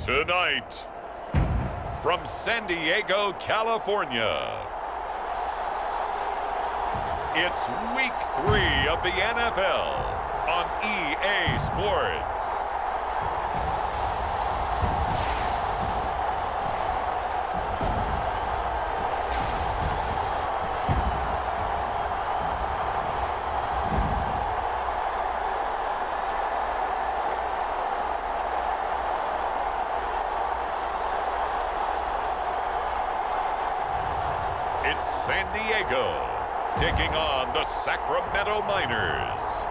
Tonight, from San Diego, California, it's Week 3 of the NFL on EA Sports. It's San Diego taking on the Sacramento Miners.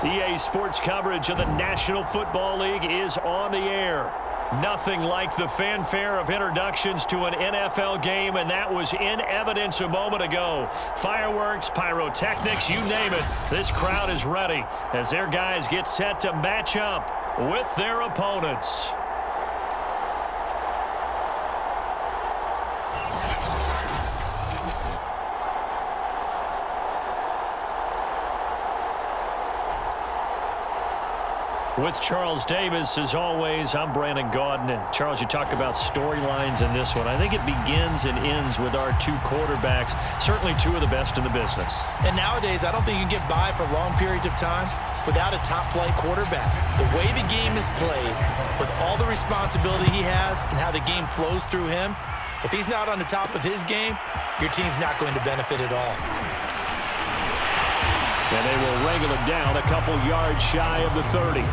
EA Sports coverage of the National Football League is on the air. Nothing like the fanfare of introductions to an NFL game, and that was in evidence a moment ago. Fireworks, pyrotechnics, you name it. This crowd is ready as their guys get set to match up with their opponents. With Charles Davis, as always, I'm Brandon Gaudin. Charles, you talk about storylines in this one. I think it begins and ends with our two quarterbacks, certainly two of the best in the business. And nowadays, I don't think you can get by for long periods of time without a top-flight quarterback. The way the game is played, with all the responsibility he has and how the game flows through him, if he's not on the top of his game, your team's not going to benefit at all. And they will wrangle it down a couple yards shy of the 30.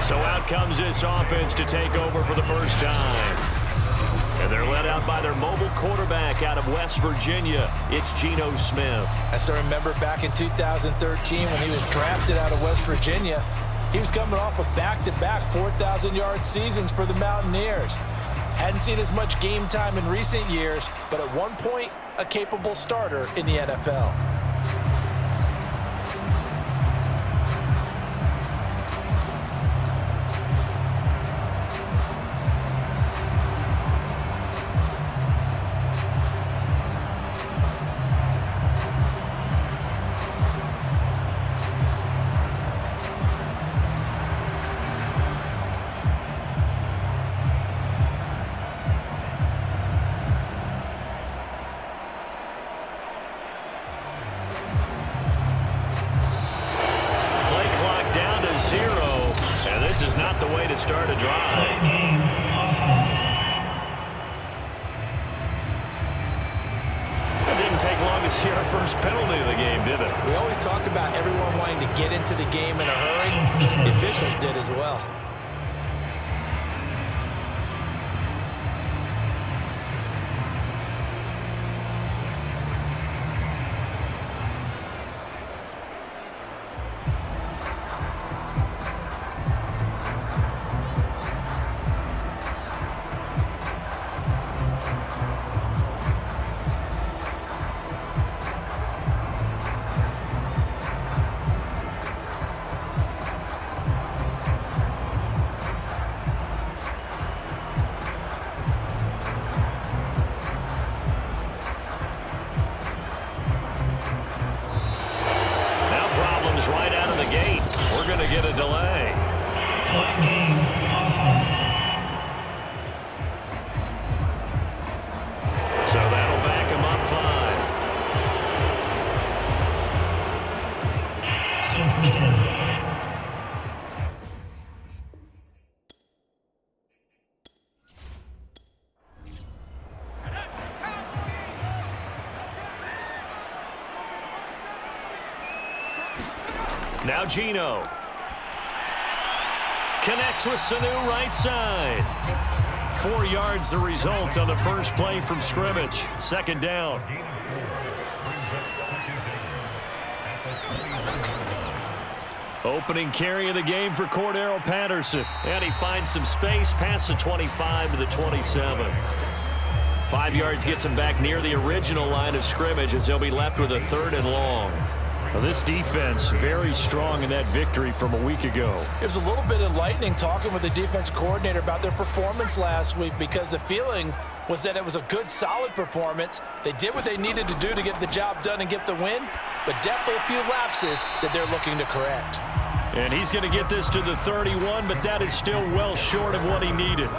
So out comes this offense to take over for the first time. And they're led out by their mobile quarterback out of West Virginia. It's Geno Smith. I still remember back in 2013 when he was drafted out of West Virginia, he was coming off of back-to-back 4,000-yard seasons for the Mountaineers. Hadn't seen as much game time in recent years, but at one point, a capable starter in the NFL. This is not the way to start a drive. It didn't take long to see our first penalty of the game, did it? We always talk about everyone wanting to get into the game in a hurry. The officials did as well. Right out of the gate. We're going to get a delay. So that'll back him up 5. Now Geno connects with Sanu right side. 4 yards the result on the first play from scrimmage. Second down. Opening carry of the game for Cordero Patterson. And he finds some space past the 25 to the 27. 5 yards gets him back near the original line of scrimmage as they'll be left with a 3rd and long. Well, this defense very strong in that victory from a week ago. It was a little bit enlightening talking with the defense coordinator about their performance last week because the feeling was that it was a good, solid performance. They did what they needed to do to get the job done and get the win, but definitely a few lapses that they're looking to correct. And he's going to get this to the 31, but that is still well short of what he needed.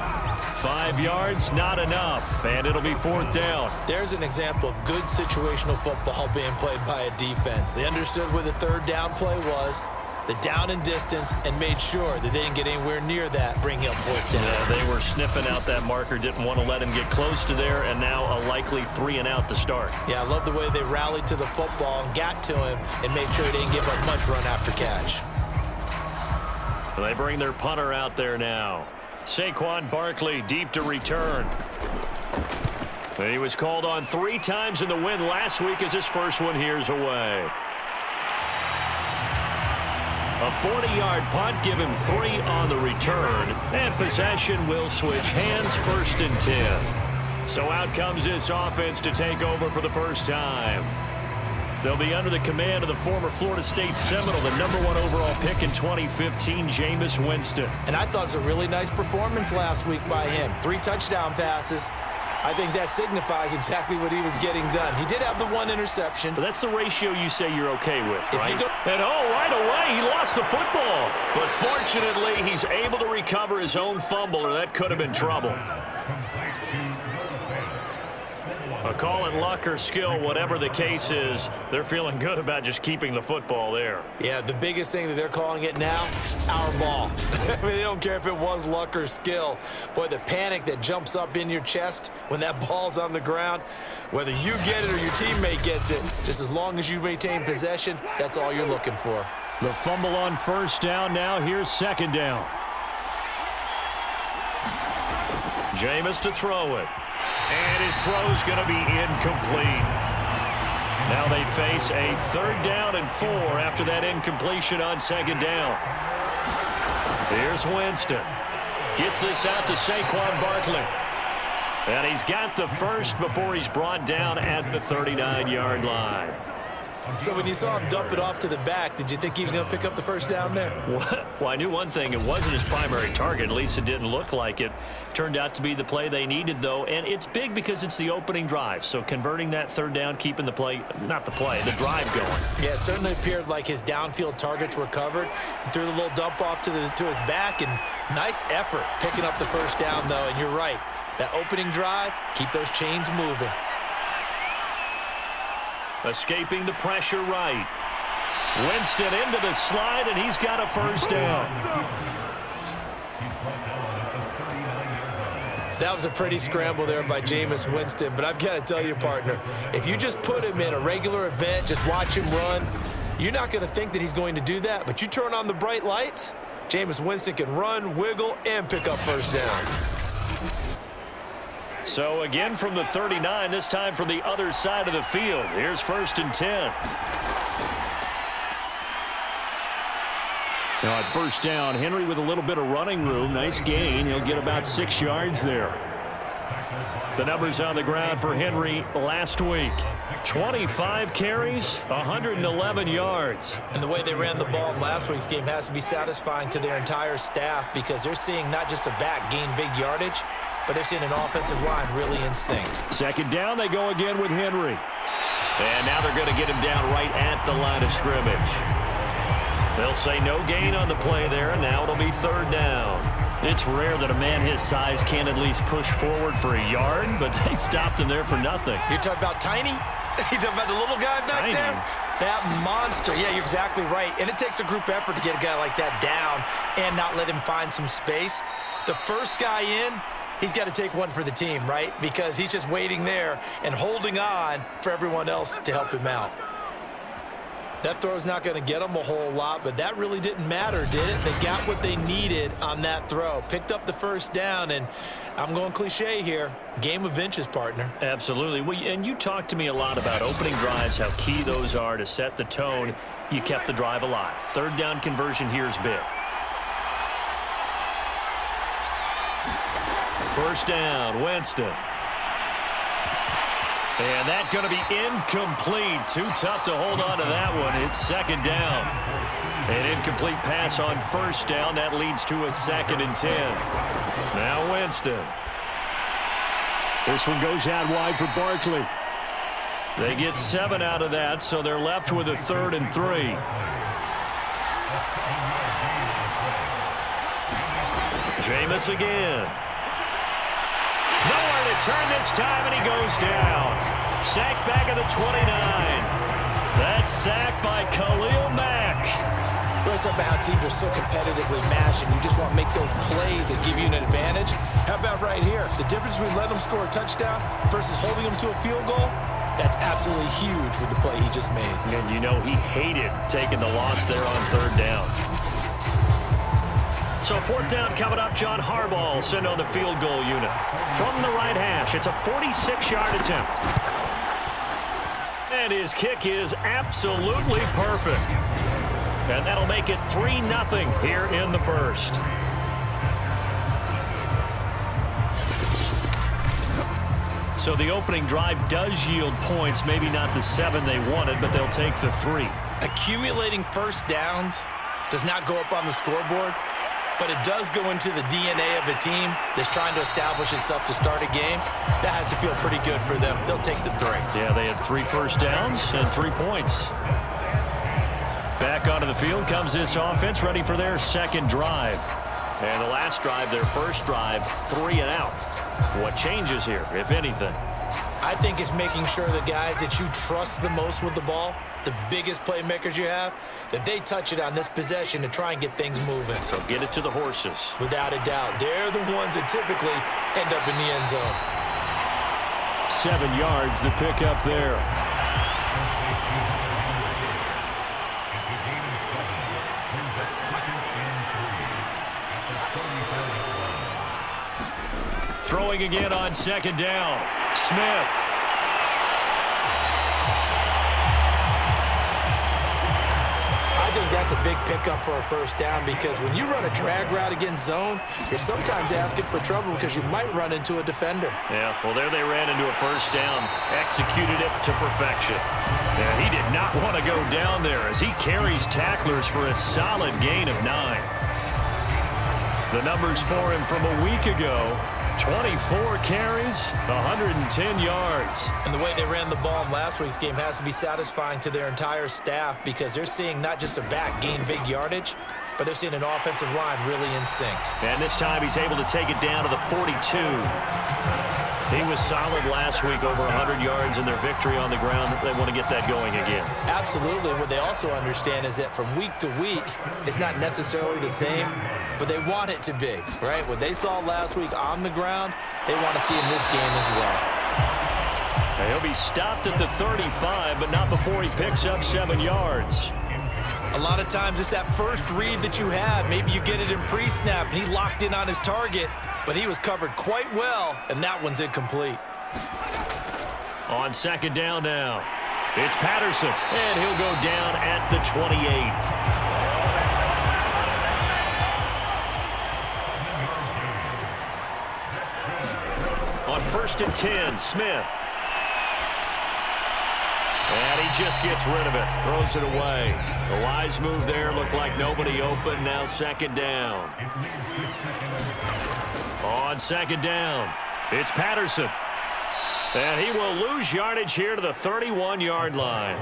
5 yards, not enough, and it'll be 4th down. There's an example of good situational football being played by a defense. They understood where the 3rd down play was, the down and distance, and made sure that they didn't get anywhere near that, bringing up 4th down. Yeah, they were sniffing out that marker, didn't want to let him get close to there, and now a likely 3 and out to start. Yeah, I love the way they rallied to the football and got to him and made sure he didn't give up much run after catch. They bring their punter out there now. Saquon Barkley deep to return. And he was called on 3 times in the win last week as his first one here's away. A 40-yard punt, give him 3 on the return, and possession will switch hands, 1st and 10. So out comes this offense to take over for the first time. They'll be under the command of the former Florida State Seminole, the #1 overall pick in 2015, Jameis Winston. And I thought it was a really nice performance last week by him. 3 touchdown passes. I think that signifies exactly what he was getting done. He did have the 1 interception. But that's the ratio you say you're okay with, right? And right away, he lost the football. But fortunately, he's able to recover his own fumble, or that could have been trouble. Call it luck or skill, whatever the case is, they're feeling good about just keeping the football there. Yeah, the biggest thing that they're calling it now, our ball. I mean, they don't care if it was luck or skill. Boy, the panic that jumps up in your chest when that ball's on the ground, whether you get it or your teammate gets it, just as long as you maintain possession, that's all you're looking for. The fumble on 1st down now. Here's 2nd down. Jameis to throw it. And his throw's going to be incomplete. Now they face a 3rd down and 4 after that incompletion on 2nd down. Here's Winston. Gets this out to Saquon Barkley. And he's got the first before he's brought down at the 39-yard line. So when you saw him dump it off to the back, did you think he was going to pick up the 1st down there? Well, I knew one thing. It wasn't his primary target. At least it didn't look like it. Turned out to be the play they needed, though. And it's big because it's the opening drive. So converting that 3rd down, keeping the play, not the play, the drive going. Yeah, it certainly appeared like his downfield targets were covered. He threw the little dump off to his back, and nice effort picking up the 1st down, though. And you're right. That opening drive, keep those chains moving. Escaping the pressure right. Winston into the slide, and he's got a 1st down. That was a pretty scramble there by Jameis Winston, but I've got to tell you, partner, if you just put him in a regular event, just watch him run, you're not going to think that he's going to do that, but you turn on the bright lights, Jameis Winston can run, wiggle, and pick up 1st downs. So again from the 39, this time from the other side of the field. Here's 1st and 10. Now at 1st down, Henry with a little bit of running room. Nice gain. He'll get about 6 yards there. The numbers on the ground for Henry last week. 25 carries, 111 yards. And the way they ran the ball in last week's game has to be satisfying to their entire staff because they're seeing not just a back gain big yardage, but they're seeing an offensive line really in sync. 2nd down, they go again with Henry. And now they're going to get him down right at the line of scrimmage. They'll say no gain on the play there, and now it'll be 3rd down. It's rare that a man his size can't at least push forward for a yard, but they stopped him there for nothing. You're talking about tiny? You're talking about the little guy back there? That monster. Yeah, you're exactly right. And it takes a group effort to get a guy like that down and not let him find some space. The first guy in, he's got to take one for the team, right? Because he's just waiting there and holding on for everyone else to help him out. That throw's not going to get them a whole lot, but that really didn't matter, did it? They got what they needed on that throw. Picked up the 1st down, and I'm going cliche here. Game of inches, partner. Absolutely. Well, and you talked to me a lot about opening drives, how key those are to set the tone. You kept the drive alive. 3rd down conversion here is big. 1st down, Winston. And that's going to be incomplete. Too tough to hold on to that one. It's 2nd down. An incomplete pass on 1st down. That leads to a 2nd and 10. Now Winston. This one goes out wide for Barkley. They get 7 out of that, so they're left with a 3rd and 3. Jameis again. Nowhere to turn this time, and he goes down. Sacked back at the 29. That's sacked by Khalil Mack. It's about how teams are so competitively matched, and you just want to make those plays that give you an advantage. How about right here? The difference between letting them score a touchdown versus holding them to a field goal, that's absolutely huge with the play he just made. And you know he hated taking the loss there on third down. So fourth down coming up. John Harbaugh will send on the field goal unit. From the right hash, it's a 46-yard attempt. And his kick is absolutely perfect. And that'll make it 3-0 here in the first. So the opening drive does yield points, maybe not the 7 they wanted, but they'll take the 3. Accumulating first downs does not go up on the scoreboard, but it does go into the DNA of a team that's trying to establish itself to start a game. That has to feel pretty good for them. They'll take the 3. Yeah, they had 3 first downs and 3 points. Back onto the field comes this offense, ready for their second drive. And the last drive, their first drive, 3 and out. What changes here, if anything? I think it's making sure the guys that you trust the most with the ball, the biggest playmakers you have, that they touch it on this possession to try and get things moving. So get it to the horses. Without a doubt. They're the ones that typically end up in the end zone. 7 yards, the pickup there. Throwing again on second down. Smith. I think that's a big pickup for a first down, because when you run a drag route against zone, you're sometimes asking for trouble because you might run into a defender. Yeah, well, there they ran into a first down. Executed it to perfection. And he did not want to go down there as he carries tacklers for a solid gain of 9. The numbers for him from a week ago: 24 carries, 110 yards. And the way they ran the ball in last week's game has to be satisfying to their entire staff, because they're seeing not just a back gain big yardage, but they're seeing an offensive line really in sync. And this time he's able to take it down to the 42. He was solid last week, over 100 yards in their victory on the ground. They want to get that going again. Absolutely. What they also understand is that from week to week, it's not necessarily the same, but they want it to be, right? What they saw last week on the ground, they want to see in this game as well. And he'll be stopped at the 35, but not before he picks up 7 yards. A lot of times it's that first read that you have. Maybe you get it in pre-snap, and he locked in on his target, but he was covered quite well, and that one's incomplete. On second down now, it's Patterson, and he'll go down at the 28. On first and 10, Smith. And he just gets rid of it, throws it away. The wise move there, looked like nobody open. Now second down. On second down, it's Patterson. And he will lose yardage here to the 31-yard line.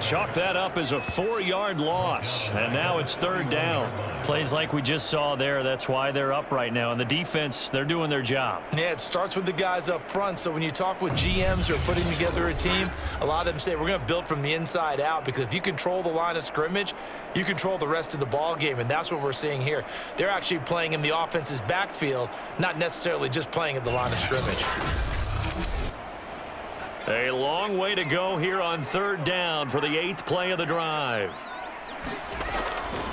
Chalk that up as a 4-yard loss. And now it's third down. Plays like we just saw there. That's why they're up right now. And the defense, they're doing their job. Yeah, it starts with the guys up front. So when you talk with GMs who are putting together a team, a lot of them say we're going to build from the inside out, because if you control the line of scrimmage, you control the rest of the ball game. And that's what we're seeing here. They're actually playing in the offense's backfield, not necessarily just playing at the line of scrimmage. A long way to go here on third down for the 8th play of the drive.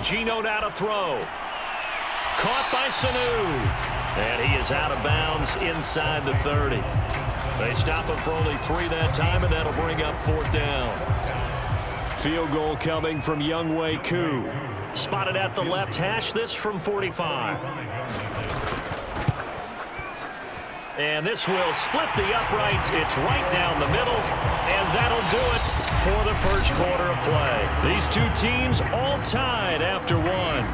Geno now to throw. Caught by Sanu. And he is out of bounds inside the 30. They stop him for only 3 that time, and that'll bring up fourth down. Field goal coming from Younghoe Koo. Spotted at the left hash, this from 45. And this will split the uprights. It's right down the middle, and that'll do it for the first quarter of play. These two teams all tied after one.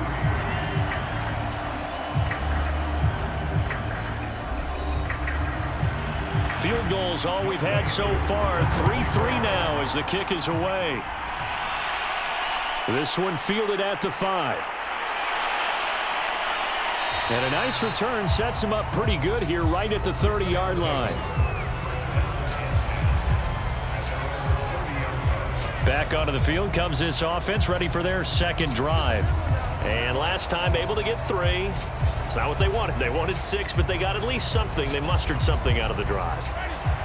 Field goals all we've had so far. 3-3 now as the kick is away. This one fielded at the 5. And a nice return sets him up pretty good here right at the 30-yard line. Back onto the field comes this offense, ready for their second drive. And last time able to get 3. It's not what they wanted. They wanted 6, but they got at least something. They mustered something out of the drive.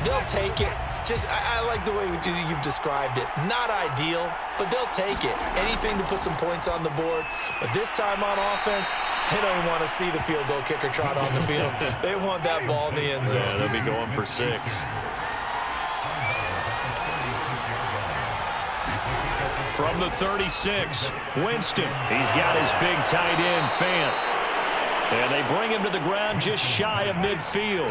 They'll take it. I like the way you've described it. Not ideal, but they'll take it. Anything to put some points on the board. But this time on offense, they don't even want to see the field goal kicker trot on the field. They want that ball in the end zone. Yeah, they'll be going for 6. From the 36, Winston. He's got his big tight end, Fant. And they bring him to the ground just shy of midfield.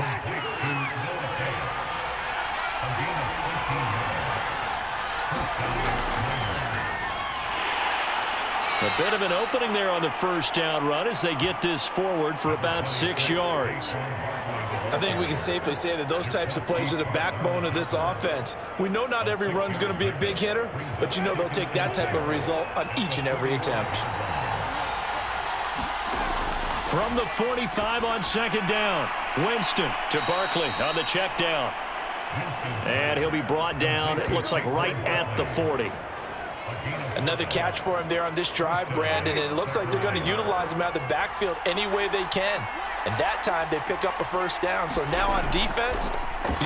A bit of an opening there on the first down run as they get this forward for about 6 yards. I think we can safely say that those types of plays are the backbone of this offense. We know not every run's going to be a big hitter, but you know they'll take that type of result on each and every attempt. From the 45 on second down, Winston to Barkley on the check down. And he'll be brought down, it looks like right at the 40. Another catch for him there on this drive, Brandon, and it looks like they're going to utilize him out of the backfield any way they can. And that time they pick up a first down. So now on defense,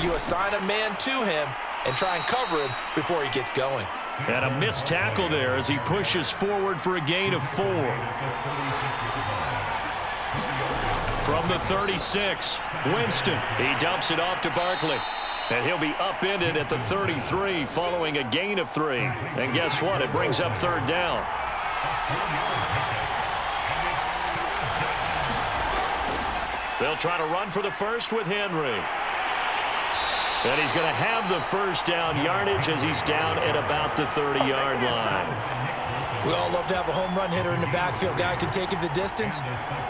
you assign a man to him and try and cover him before he gets going. And a missed tackle there as he pushes forward for a gain of 4. From the 36, Winston. He dumps it off to Barkley. And he'll be upended at the 33 following a gain of 3. And guess what? It brings up third down. They'll try to run for the first with Henry. And he's going to have the first down yardage as he's down at about the 30-yard line. We all love to have a home run hitter in the backfield. Guy can take it the distance.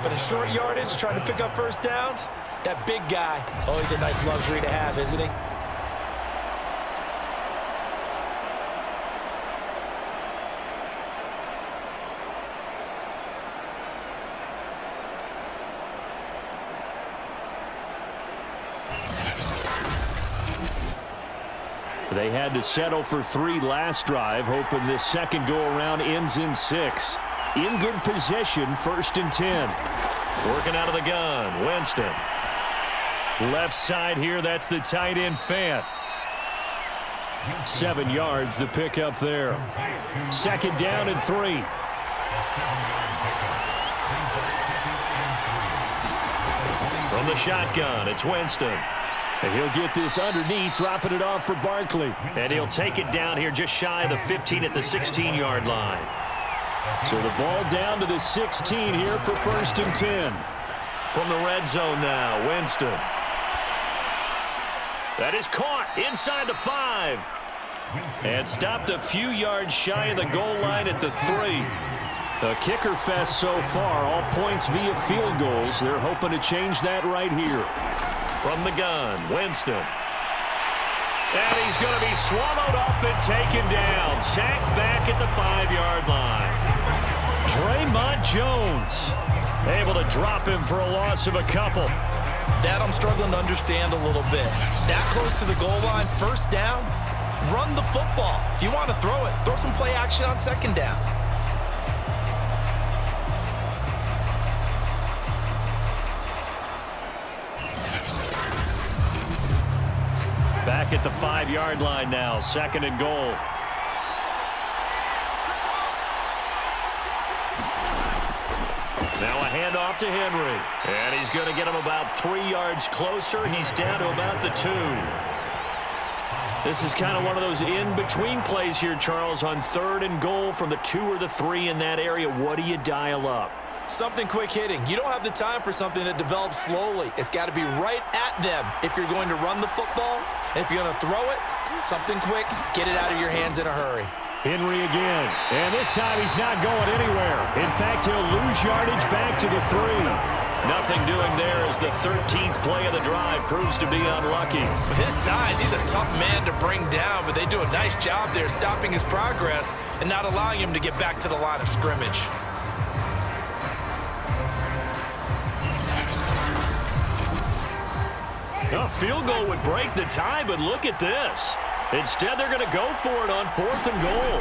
But in short yardage, trying to pick up first downs, that big guy, always a nice luxury to have, isn't he? They had to settle for 3 last drive, hoping this second go-around ends in 6. In good position, 1st and 10. Working out of the gun, Winston. Left side here, that's the tight end, Fant. 7 yards, the pickup there. Second down and 3. From the shotgun, it's Winston. And he'll get this underneath, dropping it off for Barkley. And he'll take it down here just shy of the 15 at the 16-yard line. So the ball down to the 16 here for 1st and 10. From the red zone now, Winston. That is caught inside the 5. And stopped a few yards shy of the goal line at the 3. A kicker fest so far, all points via field goals. They're hoping to change that right here. From the gun, Winston. And he's going to be swallowed up and taken down. Sacked back at the 5-yard line. Draymond Jones able to drop him for a loss of a couple. That I'm struggling to understand a little bit. That close to the goal line, first down, run the football. If you want to throw it, throw some play action on second down. Back at the 5-yard line now, 2nd and goal. Now a handoff to Henry. And he's going to get him about 3 yards closer. He's down to about the 2. This is kind of one of those in-between plays here, Charles, on 3rd and goal from the 2 or the 3 in that area. What do you dial up? Something quick hitting. You don't have the time for something that develops slowly. It's got to be right at them if you're going to run the football. And if you're going to throw it, something quick, get it out of your hands in a hurry. Henry again. And this time he's not going anywhere. In fact, he'll lose yardage back to the 3. Nothing doing there as the 13th play of the drive proves to be unlucky. With his size, he's a tough man to bring down, but they do a nice job there stopping his progress and not allowing him to get back to the line of scrimmage. A field goal would break the tie, but look at this. Instead, they're going to go for it on 4th and goal.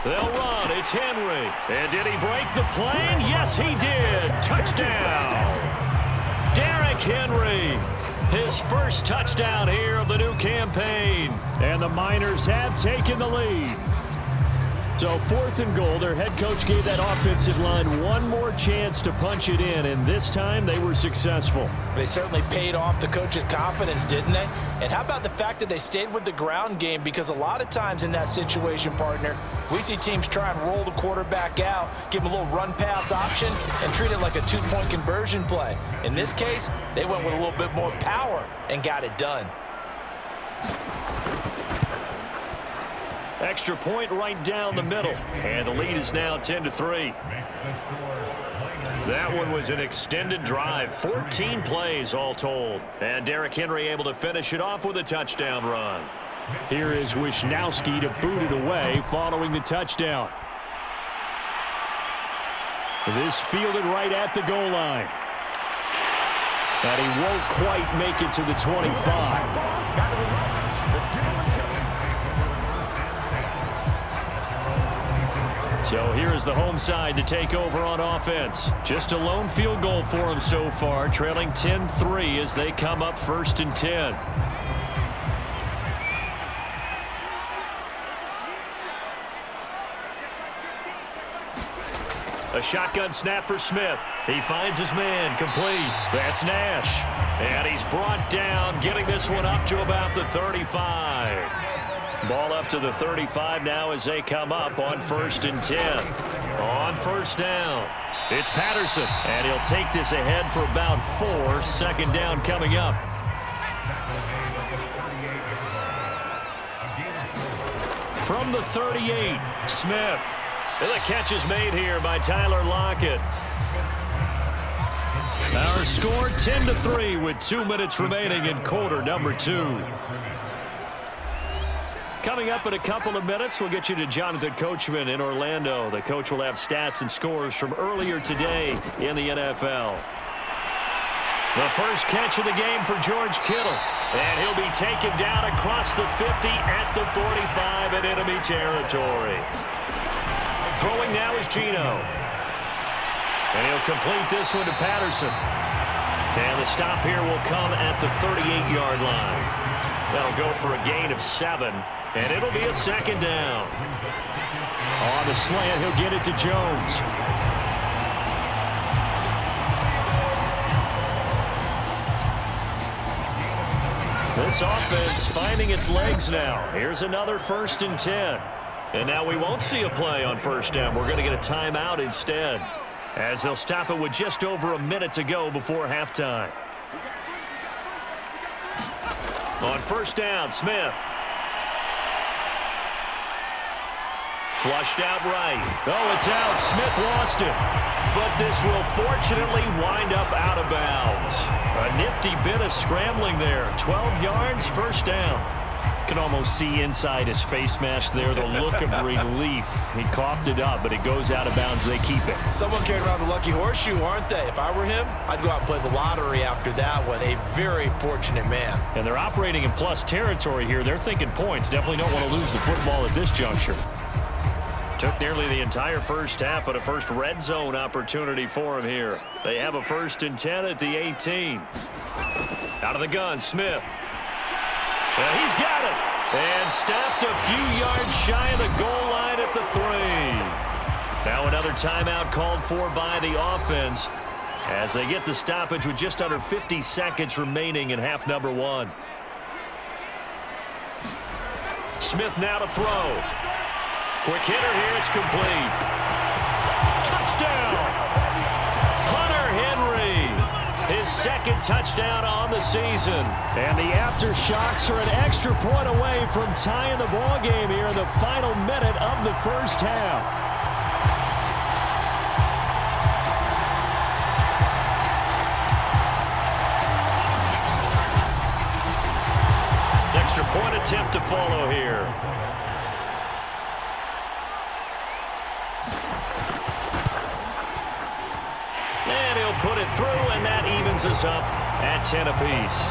They'll run. It's Henry. And did he break the plane? Yes, he did. Touchdown. Derrick Henry. His first touchdown here of the new campaign. And the Miners have taken the lead. So 4th and goal, their head coach gave that offensive line one more chance to punch it in, and this time they were successful. They certainly paid off the coach's confidence, didn't they? And how about the fact that they stayed with the ground game? Because a lot of times in that situation, partner, we see teams try and roll the quarterback out, give him a little run-pass option, and treat it like a two-point conversion play. In this case, they went with a little bit more power and got it done. Extra point right down the middle. And the lead is now 10-3. That one was an extended drive. 14 plays all told. And Derrick Henry able to finish it off with a touchdown run. Here is Wisnowski to boot it away following the touchdown. This fielded right at the goal line. And he won't quite make it to the 25. So here is the home side to take over on offense. Just a lone field goal for them so far, trailing 10-3 as they come up 1st and 10. A shotgun snap for Smith. He finds his man, complete. That's Nash. And he's brought down, getting this one up to about the 35. Ball up to the 35 now as they come up on 1st and 10. On 1st down, it's Patterson. And he'll take this ahead for about 4. 2nd down coming up. From the 38, Smith. And the catch is made here by Tyler Lockett. Our score 10-3 with 2 minutes remaining in quarter number 2. Coming up in a couple of minutes, we'll get you to Jonathan Coachman in Orlando. The coach will have stats and scores from earlier today in the NFL. The first catch of the game for George Kittle. And he'll be taken down across the 50 at the 45 in enemy territory. Throwing now is Geno. And he'll complete this one to Patterson. And the stop here will come at the 38-yard line. That'll go for a gain of 7. And it'll be a 2nd down. On the slant, he'll get it to Jones. This offense finding its legs now. Here's another 1st and 10. And now we won't see a play on 1st down. We're going to get a timeout instead, as they'll stop it with just over a minute to go before halftime. On 1st down, Smith. Flushed out right. Oh, it's out. Smith lost it. But this will fortunately wind up out of bounds. A nifty bit of scrambling there. 12 yards, 1st down. Can almost see inside his face mask there the look of relief. He coughed it up, but it goes out of bounds. They keep it. Someone carried around the lucky horseshoe, aren't they? If I were him, I'd go out and play the lottery after that one. A very fortunate man. And they're operating in plus territory here. They're thinking points. Definitely don't want to lose the football at this juncture. Took nearly the entire first half, but a first red zone opportunity for him here. They have a 1st and 10 at the 18. Out of the gun, Smith. And he's got it. And stopped a few yards shy of the goal line at the 3. Now another timeout called for by the offense as they get the stoppage with just under 50 seconds remaining in half number 1. Smith now to throw. Quick hitter here, it's complete. Touchdown! Hunter Henry, his 2nd touchdown on the season. And the Aftershocks are an extra point away from tying the ball game here in the final minute of the 1st half. Extra point attempt to follow here. And he'll put it through, and that evens us up at 10 apiece.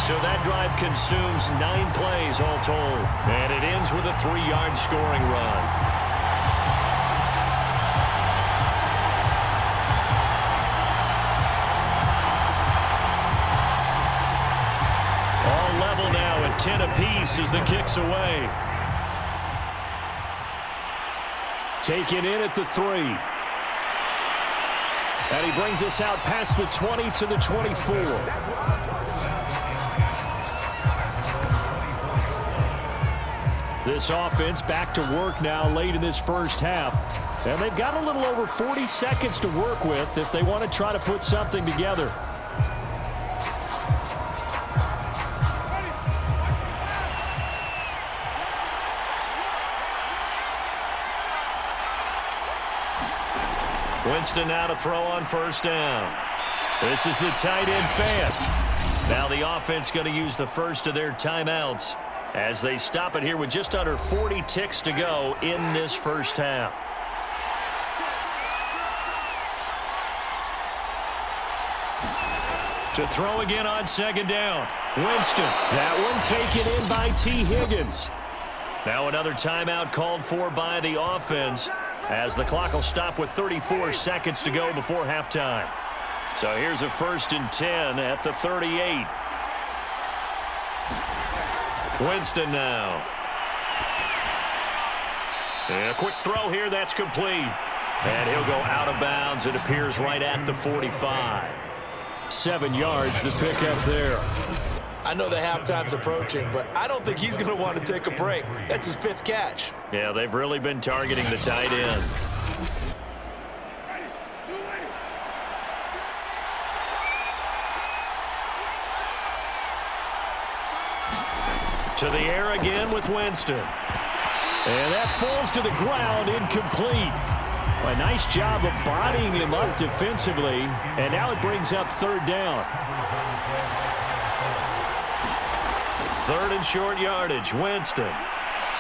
So that drive consumes 9 plays all told. And it ends with a 3-yard scoring run. All level now at 10 apiece as the kick's away. Taken in at the 3. And he brings us out past the 20 to the 24. This offense back to work now late in this first half. And they've got a little over 40 seconds to work with if they want to try to put something together. Winston now to throw on first down. This is the tight end Fant. Now the offense going to use the first of their timeouts as they stop it here with just under 40 ticks to go in this first half. To throw again on second down. Winston. That one taken in by T. Higgins. Now another timeout called for by the offense as the clock will stop with 34 seconds to go before halftime. So here's a 1st and 10 at the 38. Winston now. And a quick throw here, that's complete. And he'll go out of bounds. It appears right at the 45. 7 yards, the pickup there. I know the halftime's approaching, but I don't think he's going to want to take a break. That's his 5th catch. Yeah, they've really been targeting the tight end. To the air again with Winston. And that falls to the ground, incomplete. A nice job of bodying him up defensively, and now it brings up 3rd down. 3rd and short yardage, Winston.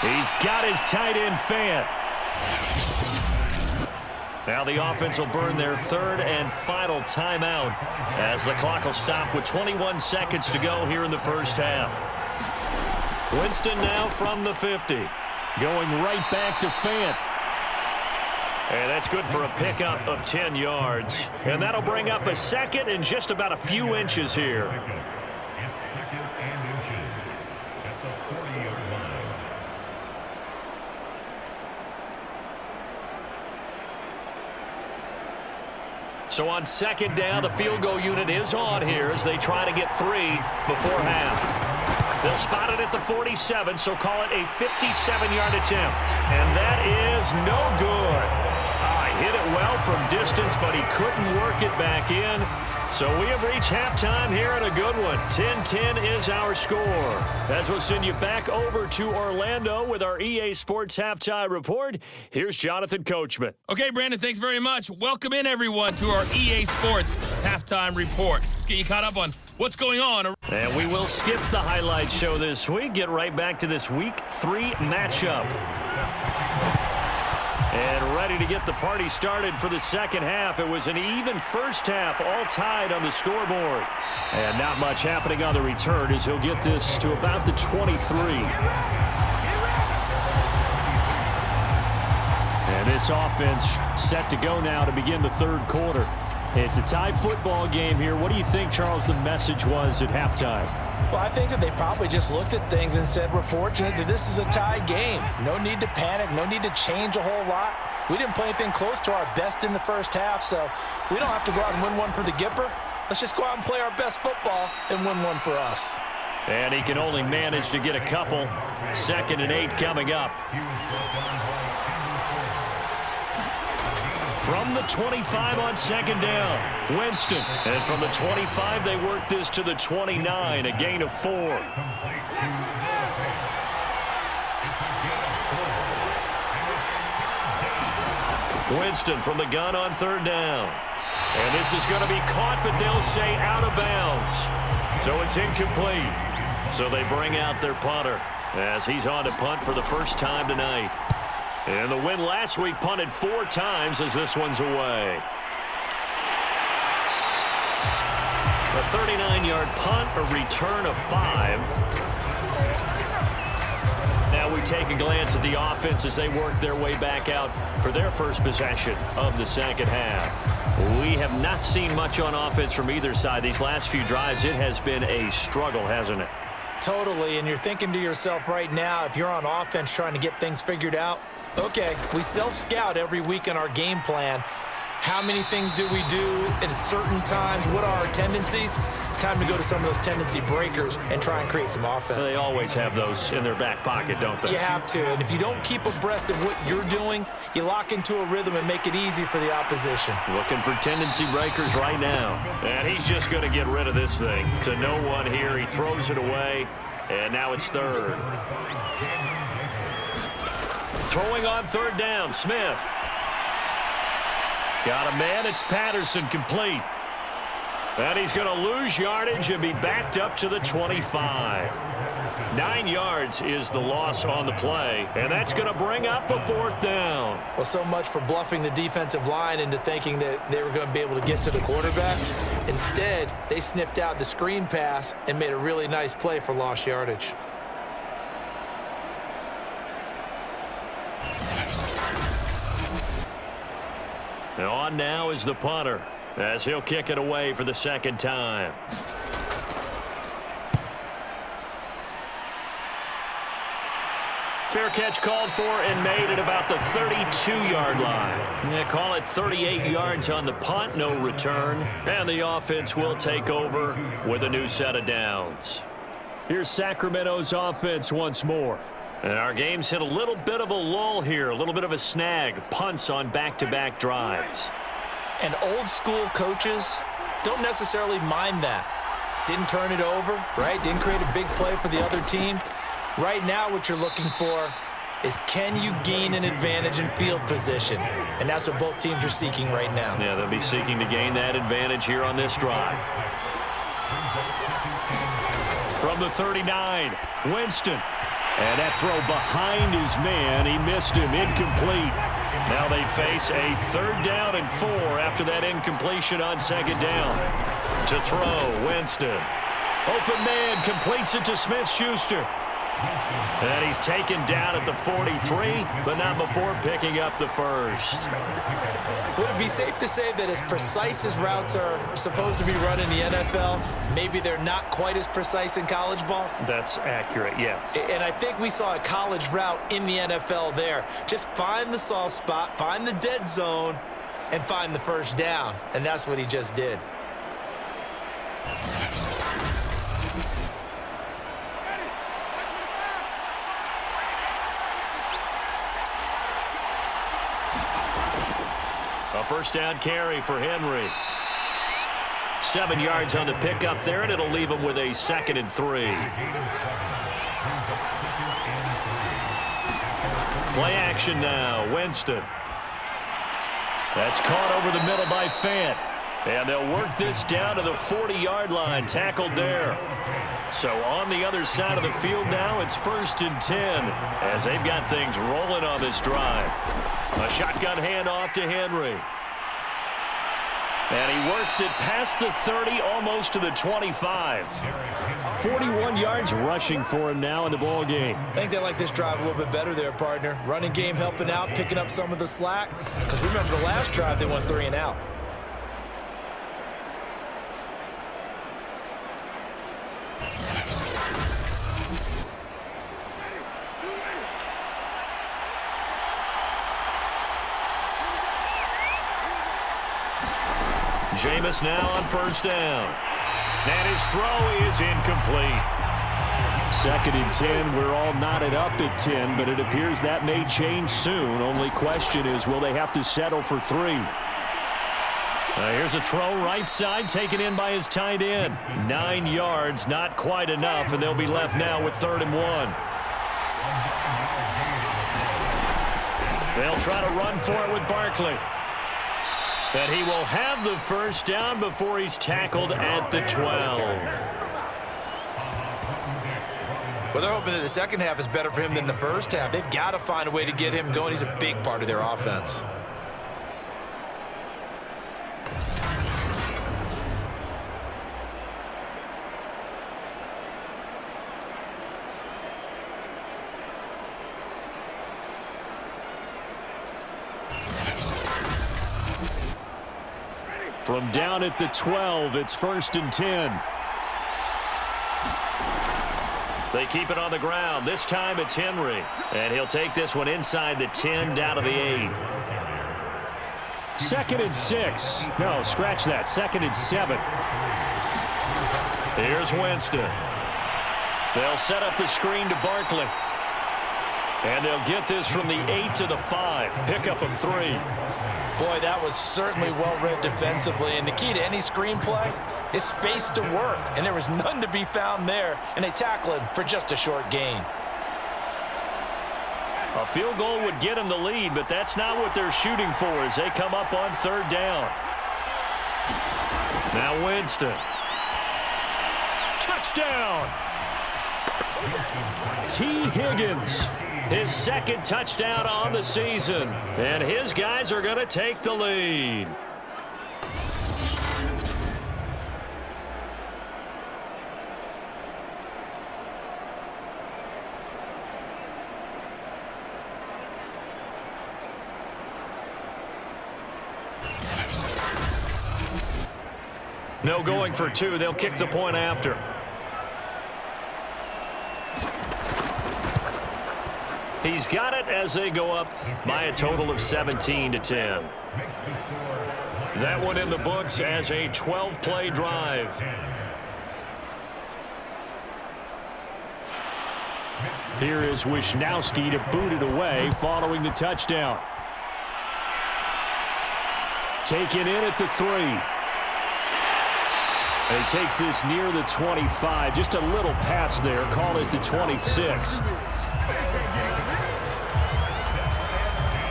He's got his tight end Fant. Now the offense will burn their 3rd and final timeout as the clock will stop with 21 seconds to go here in the first half. Winston now from the 50. Going right back to Fant. And that's good for a pickup of 10 yards. And that'll bring up a 2nd and just about a few inches here. So on 2nd down, the field goal unit is on here as they try to get 3 before half. They'll spot it at the 47, so call it a 57-yard attempt. And that is no good. Hit it well from distance, but he couldn't work it back in. So we have reached halftime here in a good one. 10-10 is our score. As we'll send you back over to Orlando with our EA Sports Halftime Report. Here's Jonathan Coachman. Okay, Brandon, thanks very much. Welcome in, everyone, to our EA Sports Halftime Report. Let's get you caught up on what's going on. And we will skip the highlight show this week. Get right back to this Week 3 matchup. And ready to get the party started for the second half. It was an even first half, all tied on the scoreboard. And not much happening on the return as he'll get this to about the 23. And this offense set to go now to begin the 3rd quarter. It's a tie football game here. What do you think, Charles, the message was at halftime? Well, I think that they probably just looked at things and said, we're fortunate that this is a tie game. No need to panic. No need to change a whole lot. We didn't play anything close to our best in the first half, so we don't have to go out and win one for the Gipper. Let's just go out and play our best football and win one for us. And he can only manage to get a couple. 2nd and 8 coming up. From the 25 on 2nd down, Winston. And from the 25, they work this to the 29, a gain of 4. Winston from the gun on 3rd down. And this is going to be caught, but they'll say out of bounds. So it's incomplete. So they bring out their punter as he's on to punt for the first time tonight. And the win last week punted 4 times as this one's away. A 39-yard punt, a return of 5. Now we take a glance at the offense as they work their way back out for their first possession of the second half. We have not seen much on offense from either side. These last few drives, it has been a struggle, hasn't it? Totally, and you're thinking to yourself right now, if you're on offense trying to get things figured out, okay, we self-scout every week in our game plan. How many things do we do at certain times? What are our tendencies? Time to go to some of those tendency breakers and try and create some offense. They always have those in their back pocket, don't they? You have to, and if you don't keep abreast of what you're doing, you lock into a rhythm and make it easy for the opposition. Looking for tendency breakers right now. And he's just going to get rid of this thing. To no one here, he throws it away, and now it's third. Throwing on third down, Smith. Got a man, it's Patterson, complete. And he's going to lose yardage and be backed up to the 25. 9 yards is the loss on the play, and that's going to bring up a fourth down. Well, so much for bluffing the defensive line into thinking that they were going to be able to get to the quarterback. Instead, they sniffed out the screen pass and made a really nice play for lost yardage. And on now is the punter, as he'll kick it away for the second time. Fair catch called for and made at about the 32-yard line. They call it 38 yards on the punt, no return. And the offense will take over with a new set of downs. Here's Sacramento's offense once more. And our game's hit a little bit of a lull here, a little bit of a snag. Punts on back-to-back drives. And old school coaches don't necessarily mind that. Didn't turn it over, right? Didn't create a big play for the other team. Right now what you're looking for is, can you gain an advantage in field position? And that's what both teams are seeking right now. Yeah, they'll be seeking to gain that advantage here on this drive. From the 39, Winston. And that throw behind his man, he missed him, incomplete. Now they face a 3rd down and 4 after that incompletion on 2nd down. To throw, Winston. Open man, completes it to Smith-Schuster. And he's taken down at the 43, but not before picking up the first. Would it be safe to say that as precise as routes are supposed to be run in the NFL, maybe they're not quite as precise in college ball? That's accurate, yeah. And I think we saw a college route in the NFL there. Just find the soft spot, find the dead zone, and find the first down. And that's what he just did. A first down carry for Henry. 7 yards on the pickup there, and it'll leave him with a 2nd and 3. Play action now, Winston. That's caught over the middle by Fant. And they'll work this down to the 40-yard line, tackled there. So on the other side of the field now, it's 1st and 10 as they've got things rolling on this drive. A shotgun handoff to Henry. And he works it past the 30, almost to the 25. 41 yards rushing for him now in the ball game. I think they like this drive a little bit better there, partner. Running game helping out, picking up some of the slack. Because remember, the last drive, they went 3 and out. Jameis now on 1st down. And his throw is incomplete. 2nd and 10. We're all knotted up at 10, but it appears that may change soon. Only question is, will they have to settle for 3? Here's a throw right side, taken in by his tight end. 9 yards, not quite enough, and they'll be left now with 3rd and 1. They'll try to run for it with Barkley. And he will have the first down before he's tackled at the 12. Well, they're hoping that the second half is better for him than the first half. They've got to find a way to get him going. He's a big part of their offense. From down at the 12, it's 1st and 10. They keep it on the ground. This time it's Henry. And he'll take this one inside the 10, down to the 8. 2nd and 6. No, scratch that. 2nd and 7. Here's Winston. They'll set up the screen to Barkley. And they'll get this from the 8 to the 5. Pickup of 3. Boy, that was certainly well-read defensively. And the key to any screenplay is space to work. And there was none to be found there. And they tackle him for just a short gain. A field goal would get them the lead, but that's not what they're shooting for as they come up on 3rd down. Now Winston. Touchdown! T. Higgins. His 2nd touchdown on the season. And his guys are going to take the lead. No going for 2. They'll kick the point after. He's got it as they go up by a total of 17-10. That one in the books as a 12-play drive. Here is Wisnowski to boot it away following the touchdown. Taken in at the 3. And he takes this near the 25. Just a little pass there. Call it the 26.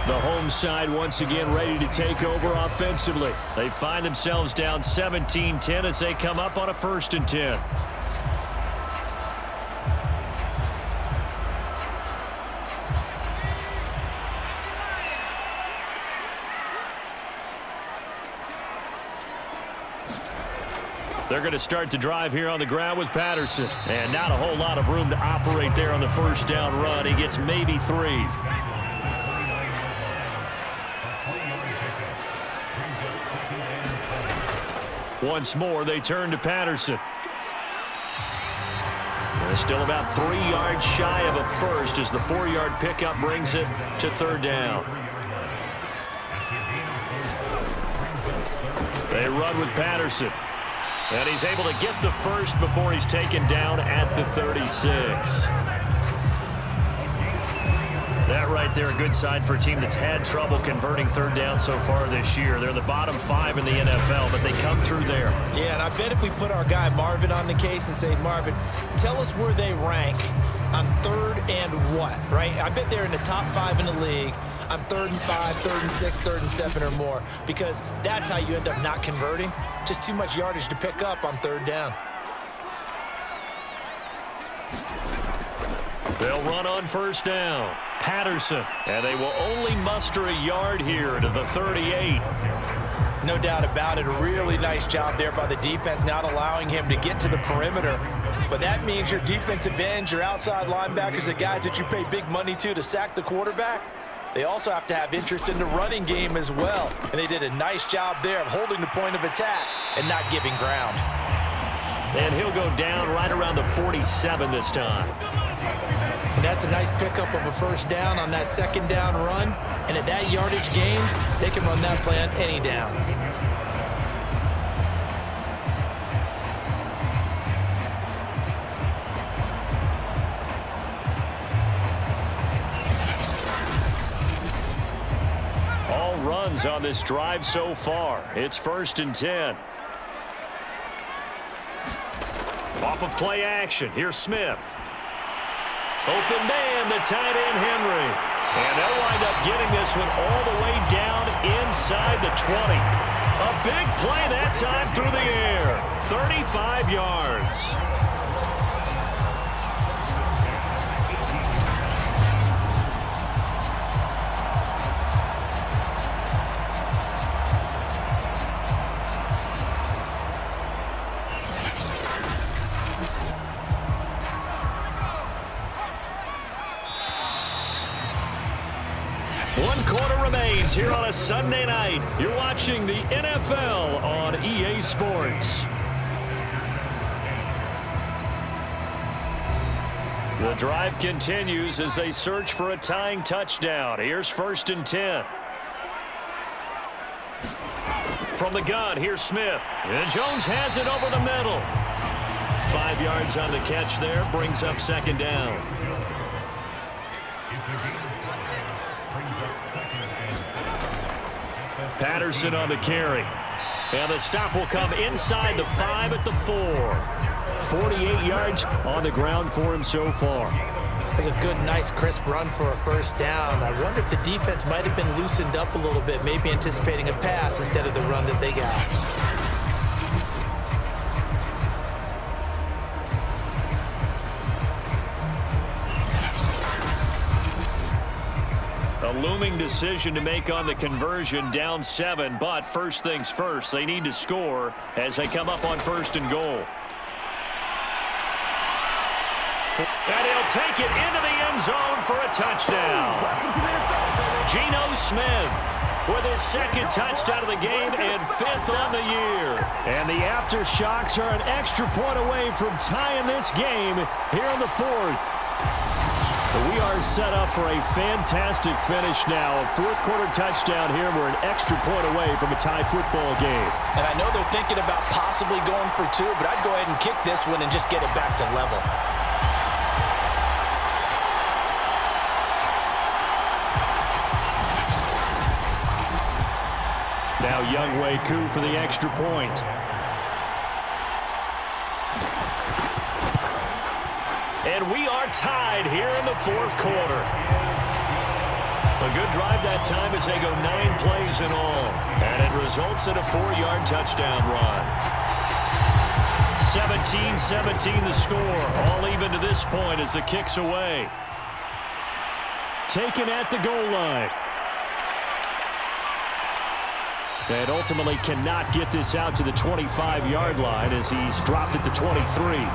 The home side once again ready to take over offensively. They find themselves down 17-10 as they come up on a 1st and 10. They're going to start the drive here on the ground with Patterson. And not a whole lot of room to operate there on the 1st down run. He gets maybe 3. Once more, they turn to Patterson. They're still about 3 yards shy of a first as the 4-yard pickup brings it to 3rd down. They run with Patterson. And he's able to get the first before he's taken down at the 36. That right there, a good sign for a team that's had trouble converting 3rd down so far this year. They're the bottom 5 in the NFL, but they come through there. Yeah, and I bet if we put our guy Marvin on the case and say, Marvin, tell us where they rank on 3rd and what, right? I bet they're in the top 5 in the league on 3rd and 5, 3rd and 6, 3rd and 7 or more, because that's how you end up not converting. Just too much yardage to pick up on 3rd down. They'll run on 1st down. Patterson, and they will only muster a yard here to the 38. No doubt about it. A really nice job there by the defense, not allowing him to get to the perimeter. But that means your defensive ends, your outside linebackers, the guys that you pay big money to sack the quarterback, they also have to have interest in the running game as well. And they did a nice job there of holding the point of attack and not giving ground. And he'll go down right around the 47 this time. And that's a nice pickup of a 1st down on that 2nd down run. And at that yardage gained, they can run that play on any down. All runs on this drive so far. It's 1st and 10. Off of play action, here's Smith. Open man, the tight end, Henry. And they'll wind up getting this one all the way down inside the 20. A big play that time through the air. 35 yards. games here on a Sunday night. You're watching the NFL on EA Sports. The drive continues as they search for a tying touchdown. Here's 1st and 10. From the gun, here's Smith. And Jones has it over the middle. 5 yards on the catch there, brings up 2nd down. Patterson on the carry. And the stop will come inside the 5 at the 4. 48 yards on the ground for him so far. That's a good, nice, crisp run for a 1st down. I wonder if the defense might have been loosened up a little bit, maybe anticipating a pass instead of the run that they got. A looming decision to make on the conversion, down 7, but first things first, they need to score as they come up on 1st and goal. And he'll take it into the end zone for a touchdown. Geno Smith with his 2nd touchdown of the game and 5th on the year. And the Aftershocks are an extra point away from tying this game here in the 4th. We are set up for a fantastic finish now. A 4th quarter touchdown here. We're an extra point away from a tie football game. And I know they're thinking about possibly going for 2, but I'd go ahead and kick this one and just get it back to level. Now Younghoe Koo for the extra point. And we are tied here in the 4th quarter. A good drive that time as they go 9 plays in all. And it results in a 4-yard touchdown run. 17-17 the score. All even to this point as the kick's away. Taken at the goal line. And ultimately cannot get this out to the 25-yard line as he's dropped at the 23.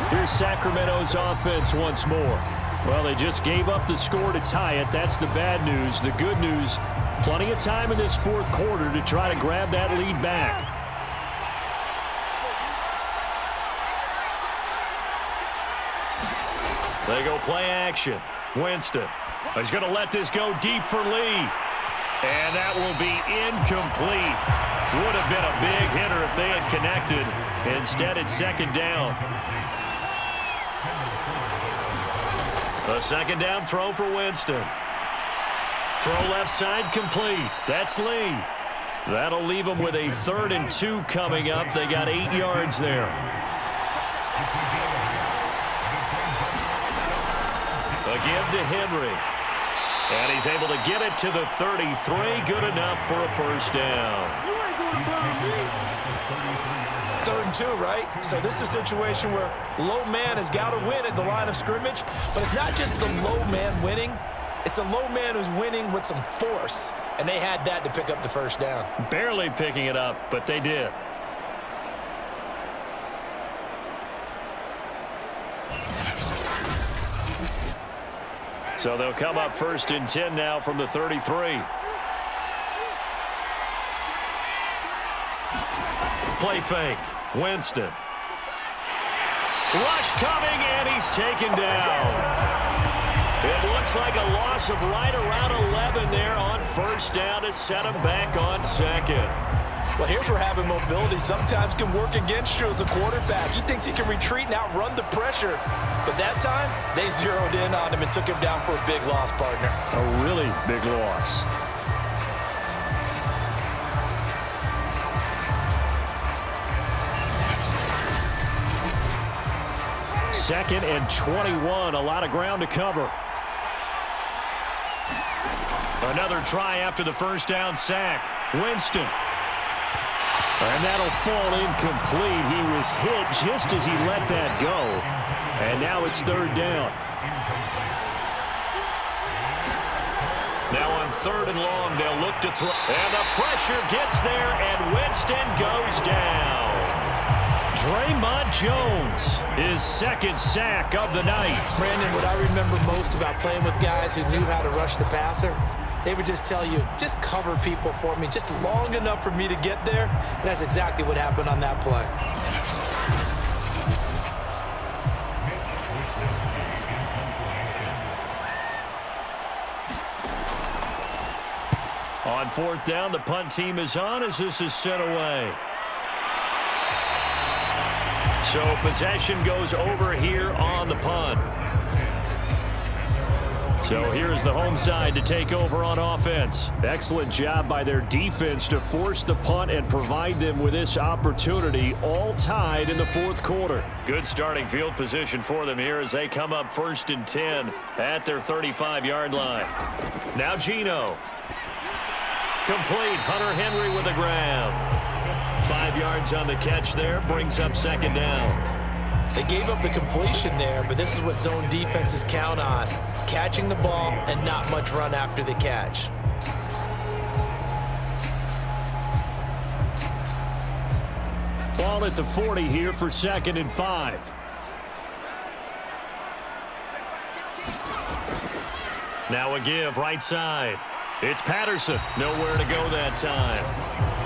Here's Sacramento's offense once more. Well, they just gave up the score to tie it. That's the bad news. The good news, plenty of time in this 4th quarter to try to grab that lead back. They go play action. Winston. He's going to let this go deep for Lee. And that will be incomplete. Would have been a big hitter if they had connected. Instead, it's 2nd down. A 2nd down throw for Winston. Throw left side complete. That's Lee. That'll leave them with a 3rd and 2 coming up. They got 8 yards there. A give to Henry. And he's able to get it to the 33. Good enough for a 1st down. 3rd and 2, right? So this is a situation where low man has got to win at the line of scrimmage. But it's not just the low man winning. It's the low man who's winning with some force. And they had that to pick up the 1st down. Barely picking it up, but they did. So they'll come up 1st and 10 now from the 33. Play fake. Winston. Rush coming, and he's taken down. It looks like a loss of right around 11 there on 1st down to set him back on 2nd. Well, here's where having mobility sometimes can work against you as a quarterback. He thinks he can retreat and outrun the pressure. But that time, they zeroed in on him and took him down for a big loss, partner. A really big loss. 2nd and 21. A lot of ground to cover. Another try after the 1st down sack. Winston. And that'll fall incomplete. He was hit just as he let that go. And now it's 3rd down. Now on 3rd and long, they'll look to throw. And the pressure gets there, and Winston goes down. Draymond Jones, his second sack of the night. Brandon, what I remember most about playing with guys who knew how to rush the passer, they would just tell you, just cover people for me, just long enough for me to get there. And that's exactly what happened on that play. On fourth down, the punt team is on as this is sent away. So possession goes over here on the punt. So here's the home side to take over on offense. Excellent job by their defense to force the punt and provide them with this opportunity, all tied in the fourth quarter. Good starting field position for them here as they come up 1st and 10 at their 35-yard line. Now Geno. Complete. Hunter Henry with a grab. 5 yards on the catch there. Brings up 2nd down. They gave up the completion there, but this is what zone defenses count on. Catching the ball and not much run after the catch. Ball at the 40 here for 2nd and 5. Now a give right side. It's Patterson. Nowhere to go that time.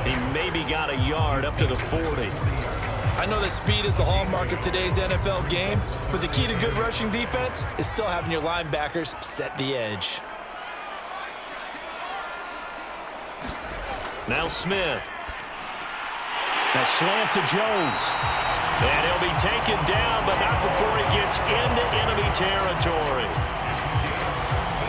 He maybe got a yard up to the 40. I know that speed is the hallmark of today's NFL game, but the key to good rushing defense is still having your linebackers set the edge. Now Smith. A slant to Jones. And he'll be taken down, but not before he gets into enemy territory.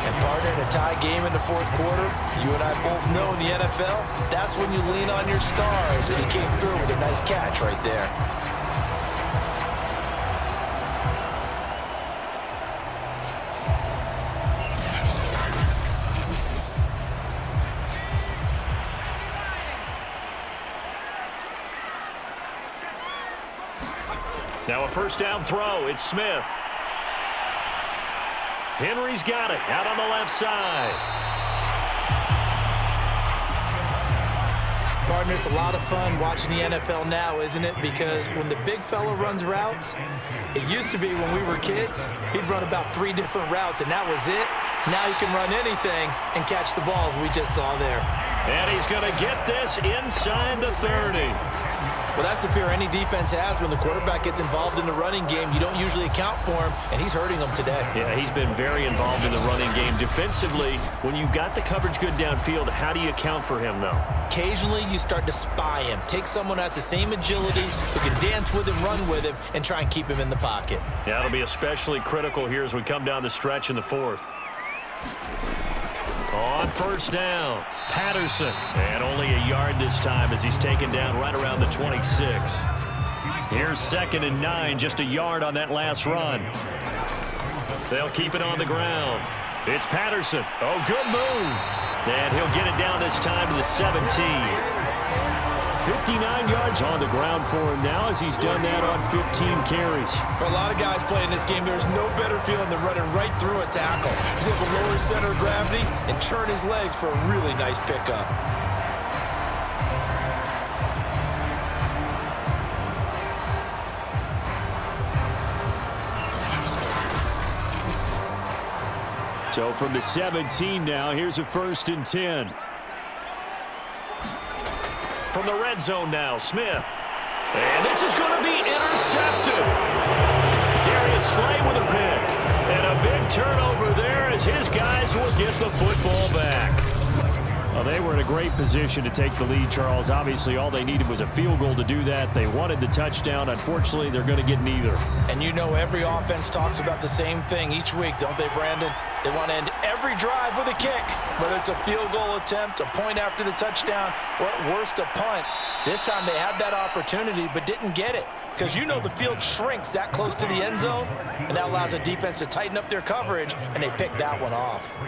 And partner, in a tie game in the fourth quarter, you and I both know in the NFL, that's when you lean on your stars, and he came through with a nice catch right there. Now a 1st down throw. It's Smith. Henry's got it out on the left side. Partner, it's a lot of fun watching the NFL now, isn't it? Because when the big fella runs routes, it used to be when we were kids, he'd run about 3 different routes, and that was it. Now he can run anything and catch the balls we just saw there. And he's going to get this inside the 30. Well, that's the fear any defense has when the quarterback gets involved in the running game. You don't usually account for him, and he's hurting them today. Yeah, he's been very involved in the running game. Defensively, when you got the coverage good downfield, how do you account for him, though? Occasionally, you start to spy him. Take someone who has the same agility, who can dance with him, run with him, and try and keep him in the pocket. Yeah, it'll be especially critical here as we come down the stretch in the fourth. On 1st down, Patterson. And only a yard this time as he's taken down right around the 26. Here's 2nd and 9, just a yard on that last run. They'll keep it on the ground. It's Patterson. Oh, good move. And he'll get it down this time to the 17. 59 yards on the ground for him now as he's done that on 15 carries. For a lot of guys playing this game, there's no better feeling than running right through a tackle. He's able to lower his center of gravity and churn his legs for a really nice pickup. So from the 17 now, here's a 1st and 10. From the red zone now, Smith. And this is going to be intercepted. Darius Slay with a pick. And a big turnover there as his guys will get the football back. Well, they were in a great position to take the lead, Charles. Obviously, all they needed was a field goal to do that. They wanted the touchdown. Unfortunately, they're going to get neither. And you know every offense talks about the same thing each week, don't they, Brandon? They want to end every drive with a kick, whether it's a field goal attempt, a point after the touchdown, or at worst a punt. This time they had that opportunity but didn't get it because you know the field shrinks that close to the end zone, and that allows a defense to tighten up their coverage, and they picked that one off.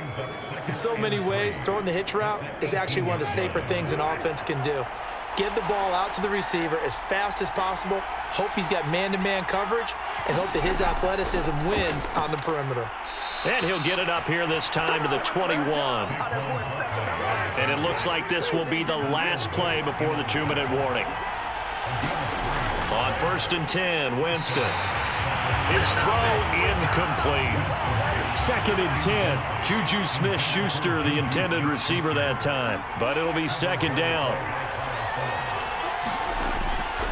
In so many ways, throwing the hitch route is actually one of the safer things an offense can do. Get the ball out to the receiver as fast as possible, hope he's got man-to-man coverage, and hope that his athleticism wins on the perimeter. And he'll get it up here this time to the 21. And it looks like this will be the last play before the 2-minute warning. On 1st and 10, Winston. His throw incomplete. 2nd and 10. Juju Smith-Schuster, the intended receiver that time. But it'll be 2nd down.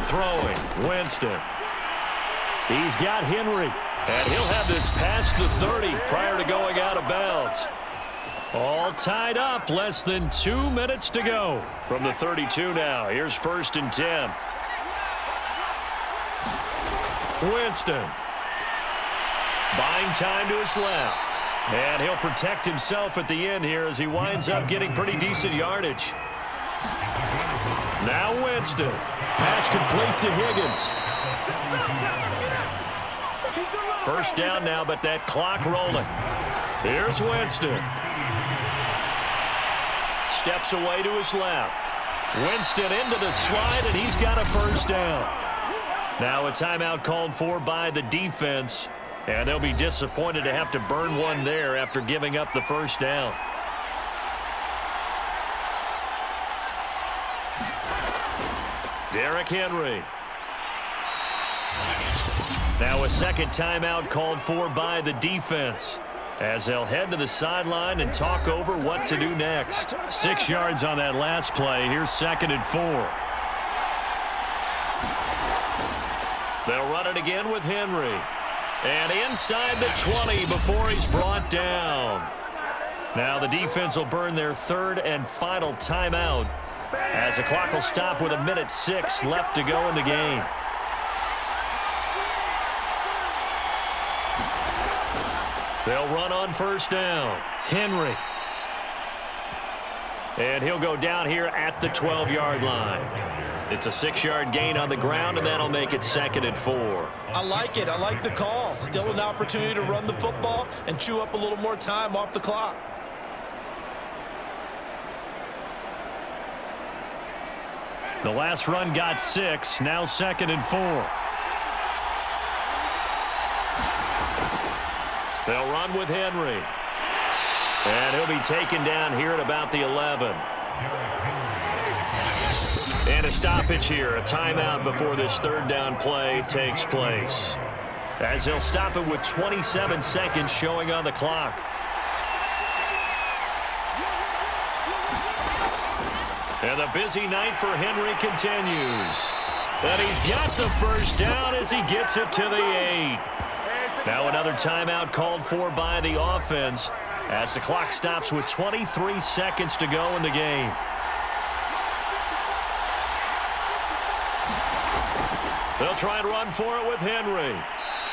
Throwing, Winston. He's got Henry. And he'll have this past the 30 prior to going out of bounds. All tied up, less than 2 minutes to go. From the 32 now, here's 1st and 10. Winston. Buying time to his left. And he'll protect himself at the end here as he winds up getting pretty decent yardage. Now Winston. Pass complete to Higgins. 1st down now, but that clock rolling. Here's Winston. Steps away to his left. Winston into the slide, and he's got a 1st down. Now a timeout called for by the defense, and they'll be disappointed to have to burn one there after giving up the 1st down. Derrick Henry. Now a 2nd timeout called for by the defense as they'll head to the sideline and talk over what to do next. 6 yards on that last play. Here's 2nd and 4. They'll run it again with Henry. And inside the 20 before he's brought down. Now the defense will burn their 3rd and final timeout as the clock will stop with 1:06 left to go in the game. They'll run on 1st down. Henry. And he'll go down here at the 12-yard line. It's a 6-yard gain on the ground, and that'll make it 2nd and 4. I like it. I like the call. Still an opportunity to run the football and chew up a little more time off the clock. The last run got 6. Now 2nd and 4. They'll run with Henry. And he'll be taken down here at about the 11. And a stoppage here, a timeout before this 3rd down play takes place. As they'll stop it with 27 seconds showing on the clock. And the busy night for Henry continues. And he's got the 1st down as he gets it to the 8. Now another timeout called for by the offense as the clock stops with 23 seconds to go in the game. They'll try and run for it with Henry.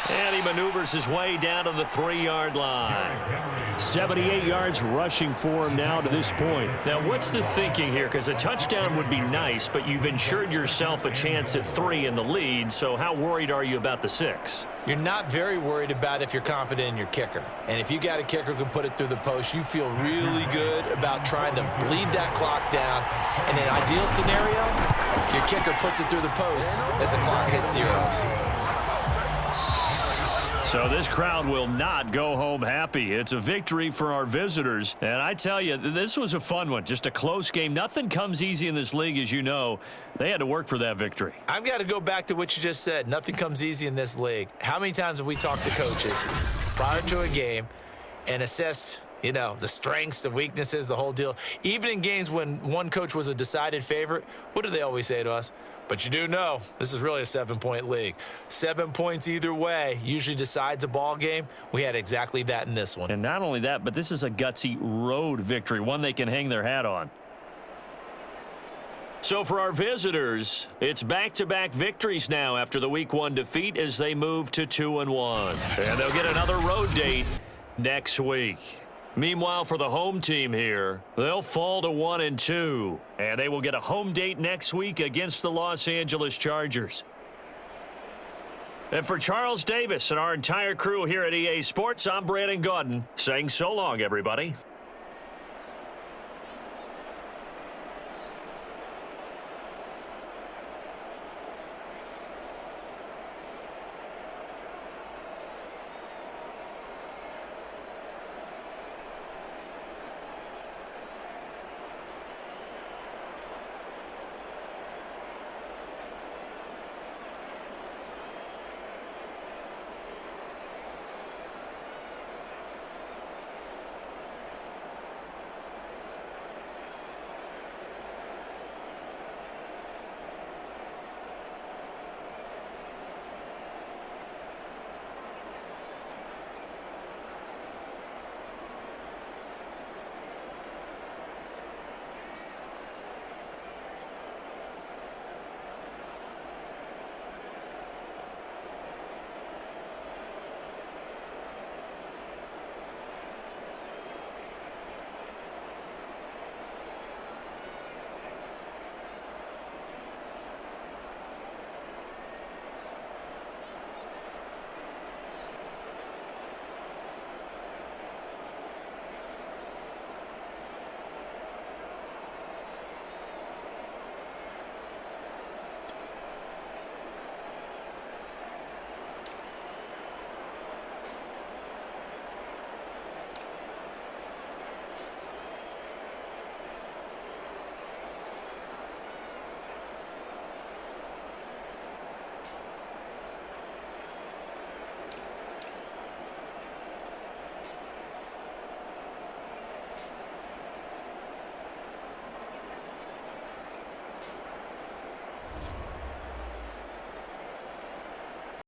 And he maneuvers his way down to the 3-yard line. 78 yards rushing for him now to this point. Now, what's the thinking here? Because a touchdown would be nice, but you've ensured yourself a chance at 3 in the lead, so how worried are you about the 6? You're not very worried about if you're confident in your kicker. And if you got a kicker who can put it through the post, you feel really good about trying to bleed that clock down. In an ideal scenario, your kicker puts it through the post as the clock hits zeros. So this crowd will not go home happy. It's a victory for our visitors. And I tell you, this was a fun one. Just a close game. Nothing comes easy in this league, as you know. They had to work for that victory. I've got to go back to what you just said. Nothing comes easy in this league. How many times have we talked to coaches prior to a game and assessed, you know, the strengths, the weaknesses, the whole deal? Even in games when one coach was a decided favorite, what do they always say to us? But you do know this is really a 7-point league. 7 points either way usually decides a ball game. We had exactly that in this one. And not only that, but this is a gutsy road victory, one they can hang their hat on. So for our visitors, it's back-to-back victories now after the Week 1 defeat as they move to 2-1. And they'll get another road date next week. Meanwhile, for the home team here, they'll fall to 1-2, and they will get a home date next week against the Los Angeles Chargers. And for Charles Davis and our entire crew here at EA Sports, I'm Brandon Gaudin saying so long, everybody.